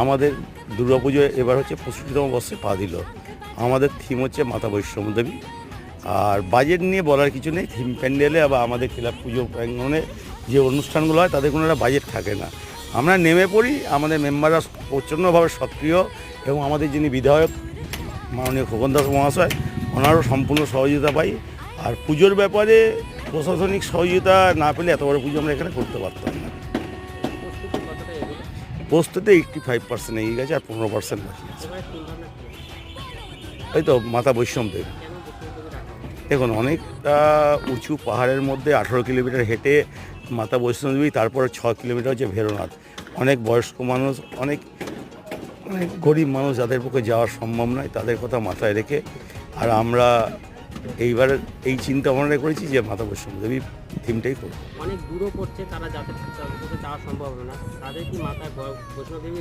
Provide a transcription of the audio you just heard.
আমাদের দুর্গাপুজোয় এবার হচ্ছে 65তম বর্ষে পা দিল। আমাদের থিম হচ্ছে মাতা বৈষ্ণব দেবী। আর বাজেট নিয়ে বলার কিছু নেই। থিম প্যান্ডেলে বা আমাদের ক্লাব পুজো প্রাঙ্গণে যে অনুষ্ঠানগুলো হয় তাদের কোনো একটা বাজেট থাকে না। আমরা নেমে পড়ি, আমাদের মেম্বাররা প্রচণ্ডভাবে সক্রিয় এবং আমাদের যিনি বিধায়ক মাননীয় খোকন দাস মহাশয়, ওনারও সম্পূর্ণ সহযোগিতা পাই। আর পুজোর ব্যাপারে প্রশাসনিক সহযোগিতা না পেলে এত বড় পুজো আমরা এখানে করতে পারতাম না। প্রস্তুতি 85% এগিয়ে গেছে, আর 15% বাকি আছে। এই তো মাতা বৈষ্ণব দেবী। দেখুন, অনেকটা উঁচু পাহাড়ের মধ্যে 18 কিলোমিটার হেঁটে মাতা বৈষ্ণব দেবী, তারপরে 6 কিলোমিটার হচ্ছে ভেরোনাথ। অনেক বয়স্ক মানুষ, অনেক গরিব মানুষ যাদের পক্ষে যাওয়া সম্ভব নয়, তাদের কথা মাথায় রেখে আর আমরা এইবার এই চিন্তা ভাবনা করেছি যে মাতা বৈষ্ণব দেবী থিমটাই করব। অনেক দূরও পড়ছে, তারা যাতে যাওয়া সম্ভব হবে না, তাদের কি মাতা বৈষ্ণব দেবী